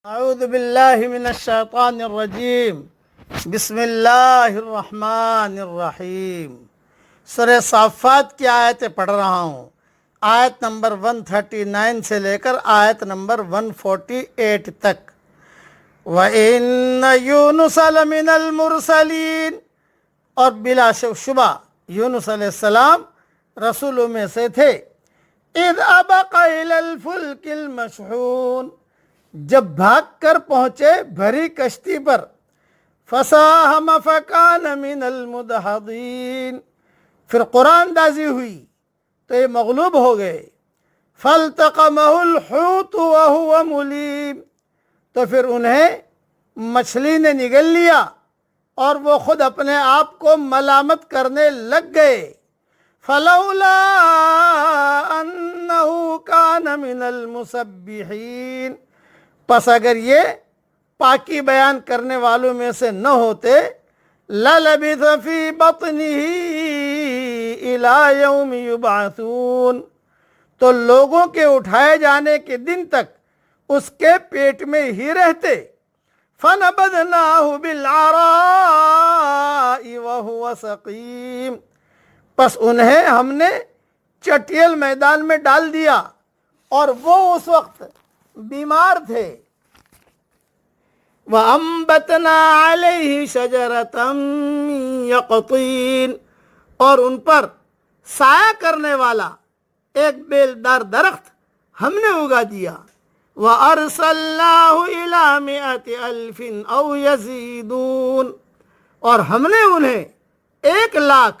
اعوذ باللہ من الشیطان الرجیم بسم اللہ الرحمن الرحیم۔ سورہ صافات کی آیتیں پڑھ رہا ہوں، آیت نمبر 139 سے لے کر آیت نمبر 148 تک۔ وَإِنَّ يُونُسَ لَمِنَ الْمُرْسَلِينَ، اور بلا شبہ یونس علیہ السلام رسولوں میں سے تھے۔ اِذْ أَبَقَ إِلَى الْفُلْكِ الْمَشْحُونِ، جب بھاگ کر پہنچے بھری کشتی پر۔ فَسَاهَمَ فَكَانَ مِنَ الْمُدْحَضِينَ، پھر قرآن اندازی ہوئی تو یہ مغلوب ہو گئے۔ فَالْتَقَمَهُ الْحُوتُ وَهُوَ مُلِيمٌ، تو پھر انہیں مچھلی نے نگل لیا اور وہ خود اپنے آپ کو ملامت کرنے لگ گئے۔ فَلَوْلَا أَنَّهُ كَانَ مِنَ الْمُسَبِّحِينَ، پس اگر یہ پاکی بیان کرنے والوں میں سے نہ ہوتے، لَلَبِثَ فِي بَطْنِهِ إِلَى يَوْمِ يُبْعَثُونَ، تو لوگوں کے اٹھائے جانے کے دن تک اس کے پیٹ میں ہی رہتے۔ فَنَبَذْنَاهُ بِالْعَرَاءِ وَهُوَ سَقِيمٌ، پس انہیں ہم نے چٹیل میدان میں ڈال دیا اور وہ اس وقت بیمار تھے۔ وَأَنبَتْنَا عَلَيْهِ شَجَرَةً مِّن يَقْطِينٍ، اور ان پر سایہ کرنے والا ایک بیلدار درخت ہم نے اگا دیا۔ وَأَرْسَلْنَاهُ إِلَى 100,000 أَوْ يَزِيدُونَ، اور ہم نے انہیں 1,00,000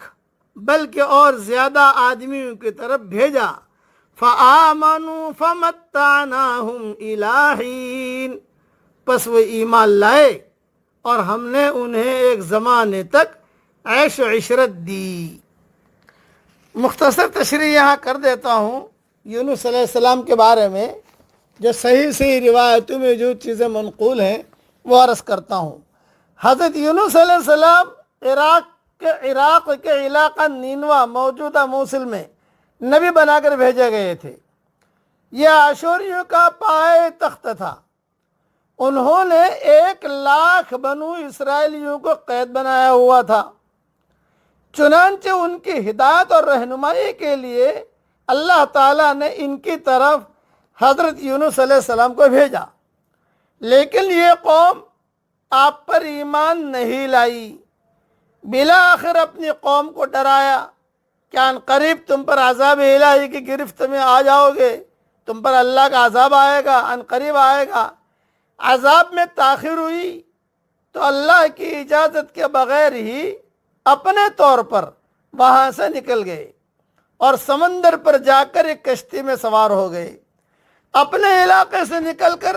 بلکہ اور زیادہ آدمیوں کی طرف بھیجا۔ فَآمَنُوا فَمَتَّعْنَاهُمْ إِلَى حِينٍ، پس وہ ایمان لائے اور ہم نے انہیں ایک زمانے تک عیش و عشرت دی۔ مختصر تشریح یہاں کر دیتا ہوں یونس علیہ السلام کے بارے میں، جو صحیح روایتوں میں جو چیزیں منقول ہیں وہ عرض کرتا ہوں۔ حضرت یونس علیہ السلام عراق کے علاقہ نینوا موجودہ موصل میں نبی بنا کر بھیجے گئے تھے۔ یہ آشوریوں کا پائے تخت تھا۔ انہوں نے 1,00,000 بنو اسرائیلیوں کو قید بنایا ہوا تھا۔ چنانچہ ان کی ہدایت اور رہنمائی کے لیے اللہ تعالیٰ نے ان کی طرف حضرت یونس علیہ السلام کو بھیجا، لیکن یہ قوم آپ پر ایمان نہیں لائی۔ بالآخر اپنی قوم کو ڈرایا کہ ان قریب تم پر عذاب الہی کی گرفت میں آ جاؤ گے، تم پر اللہ کا عذاب آئے گا، ان قریب آئے گا۔ عذاب میں تاخیر ہوئی تو اللہ کی اجازت کے بغیر ہی اپنے طور پر وہاں سے نکل گئے اور سمندر پر جا کر ایک کشتی میں سوار ہو گئے۔ اپنے علاقے سے نکل کر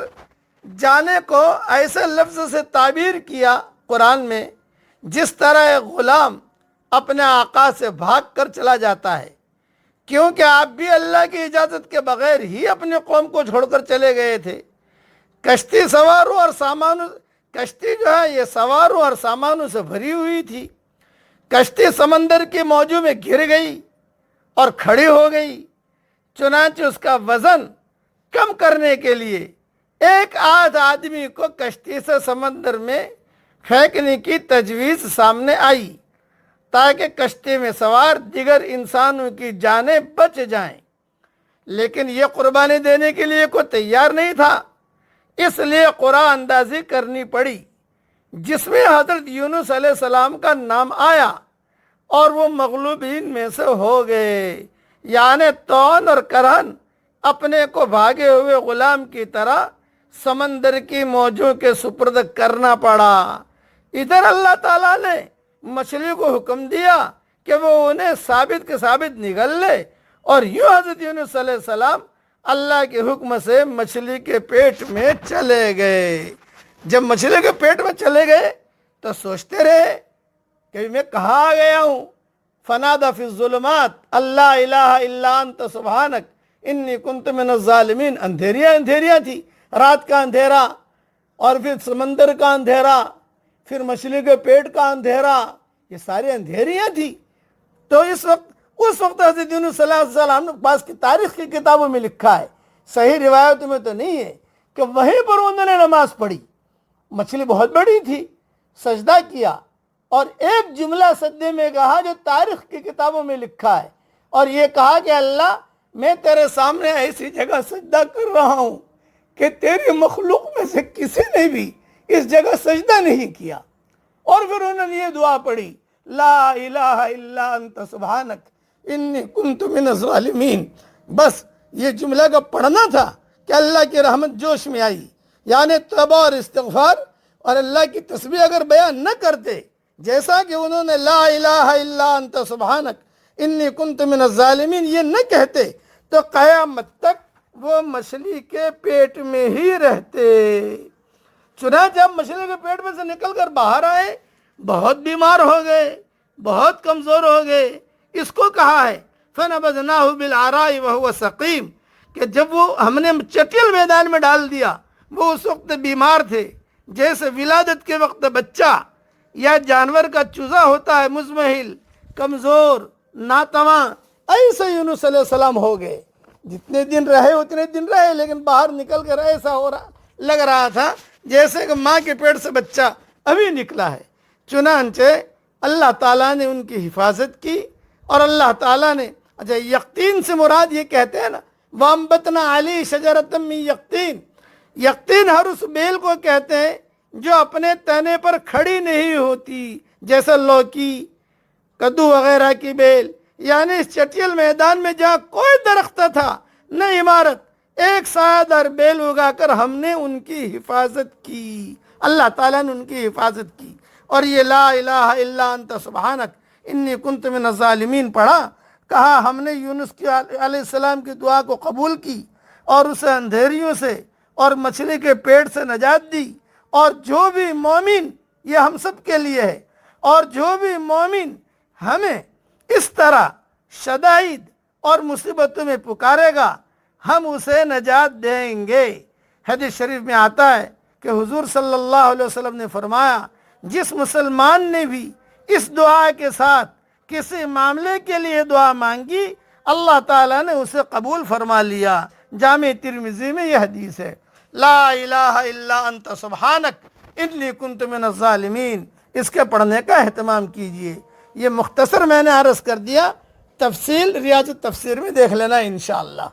جانے کو ایسے لفظ سے تعبیر کیا قرآن میں جس طرح ایک غلام اپنے آقا سے بھاگ کر چلا جاتا ہے، کیونکہ آپ بھی اللہ کی اجازت کے بغیر ہی اپنی قوم کو چھوڑ کر چلے گئے تھے۔ کشتی سواروں اور سامانوں، کشتی جو ہے یہ سواروں اور سامانوں سے بھری ہوئی تھی۔ کشتی سمندر کی موجوں میں گر گئی اور کھڑی ہو گئی۔ چنانچہ اس کا وزن کم کرنے کے لیے ایک آدھ آدمی کو کشتی سے سمندر میں پھینکنے کی تجویز سامنے آئی تاکہ کشتی میں سوار دیگر انسانوں کی جانیں بچ جائیں، لیکن یہ قربانی دینے کے لیے کوئی تیار نہیں تھا، اس لیے قرآن اندازی کرنی پڑی جس میں حضرت یونس علیہ السلام کا نام آیا اور وہ مغلوبین میں سے ہو گئے، یعنی تون اور کرہن اپنے کو بھاگے ہوئے غلام کی طرح سمندر کی موجوں کے سپرد کرنا پڑا۔ ادھر اللہ تعالیٰ نے مچھلی کو حکم دیا کہ وہ انہیں ثابت کے ثابت نگل لے، اور یوں حضرت یونس علیہ السلام اللہ کے حکم سے مچھلی کے پیٹ میں چلے گئے۔ جب مچھلی کے پیٹ میں چلے گئے تو سوچتے رہے کہ میں کہاں آ گیا ہوں۔ فنادى في الظلمات اللہ الہ الا انت سبحانک انی کنت من الظالمین۔ اندھیریاں تھی، رات کا اندھیرا اور پھر سمندر کا اندھیرا، پھر مچھلی کے پیٹ کا اندھیرا، یہ ساری اندھیریاں تھی۔ تو اس وقت حضرت یونس صلی اللہ علیہ وسلم نے پاس کی تاریخ کی کتابوں میں لکھا ہے، صحیح روایتوں میں تو نہیں ہے کہ وہیں پر انہوں نے نماز پڑھی، مچھلی بہت بڑی تھی، سجدہ کیا اور ایک جملہ سجدے میں کہا جو تاریخ کی کتابوں میں لکھا ہے، اور یہ کہا کہ اللہ میں تیرے سامنے ایسی جگہ سجدہ کر رہا ہوں کہ تیری مخلوق میں سے کسی نے بھی اس جگہ سجدہ نہیں کیا۔ اور پھر انہوں نے یہ دعا پڑھی، لا الہ الا انت سبحانک انی کنت من الظالمین۔ بس یہ جملہ کا پڑھنا تھا کہ اللہ کی رحمت جوش میں آئی، یعنی توبہ اور استغفار اور اللہ کی تسبیح اگر بیان نہ کرتے، جیسا کہ انہوں نے لا الہ الا انت سبحانک انی کنت من الظالمین یہ نہ کہتے، تو قیامت تک وہ مچھلی کے پیٹ میں ہی رہتے۔ چنانچہ جب مچھلی کے پیٹ میں سے نکل کر باہر آئے، بہت بیمار ہو گئے، بہت کمزور ہو گئے۔ اس کو کہا ہے فَنَبَذْنَاهُ بِالْعَرَاءِ وَهُوَ سَقِيمٌ کہ جب وہ ہم نے چٹیل میدان میں ڈال دیا، وہ اس وقت بیمار تھے، جیسے ولادت کے وقت بچہ یا جانور کا چوزا ہوتا ہے، مزمحل، کمزور، ناتواں، ایسے یونس علیہ السلام ہو گئے۔ جتنے دن رہے اتنے دن رہے، لیکن باہر نکل کر ایسا ہو رہا لگ رہا تھا جیسے کہ ماں کے پیٹ سے بچہ ابھی نکلا ہے۔ چنانچہ اللہ تعالیٰ نے ان کی حفاظت کی، اور اللہ تعالیٰ نے اچھا یقطین سے مراد یہ کہتے ہیں نا وَأَنبَتْنَا عَلَيْهِ شَجَرَةً مِّن یقطین، یقطین ہر اس بیل کو کہتے ہیں جو اپنے تنے پر کھڑی نہیں ہوتی، جیسے لوکی، کدو وغیرہ کی بیل۔ یعنی اس چٹیل میدان میں جہاں کوئی درخت تھا نہ عمارت، ایک سایہ دار بیل اگا کر ہم نے ان کی حفاظت کی، اللہ تعالیٰ نے ان کی حفاظت کی۔ اور یہ لا الہ الا انت سبحانک انی کنت من الظالمین پڑھا، کہا ہم نے یونس علیہ السلام کی دعا کو قبول کی اور اسے اندھیریوں سے اور مچھلی کے پیٹ سے نجات دی۔ اور جو بھی مومن، یہ ہم سب کے لیے ہے، اور جو بھی مومن ہمیں اس طرح شدائد اور مصیبتوں میں پکارے گا، ہم اسے نجات دیں گے۔ حدیث شریف میں آتا ہے کہ حضور صلی اللہ علیہ وسلم نے فرمایا، جس مسلمان نے بھی اس دعا کے ساتھ کسی معاملے کے لیے دعا مانگی، اللہ تعالیٰ نے اسے قبول فرما لیا۔ جامع ترمذی میں یہ حدیث ہے، لا الہ الا انت سبحانک انی کنت من الظالمین۔ اس کے پڑھنے کا اہتمام کیجئے۔ یہ مختصر میں نے عرض کر دیا، تفصیل ریاض التفسیر میں دیکھ لینا انشاءاللہ۔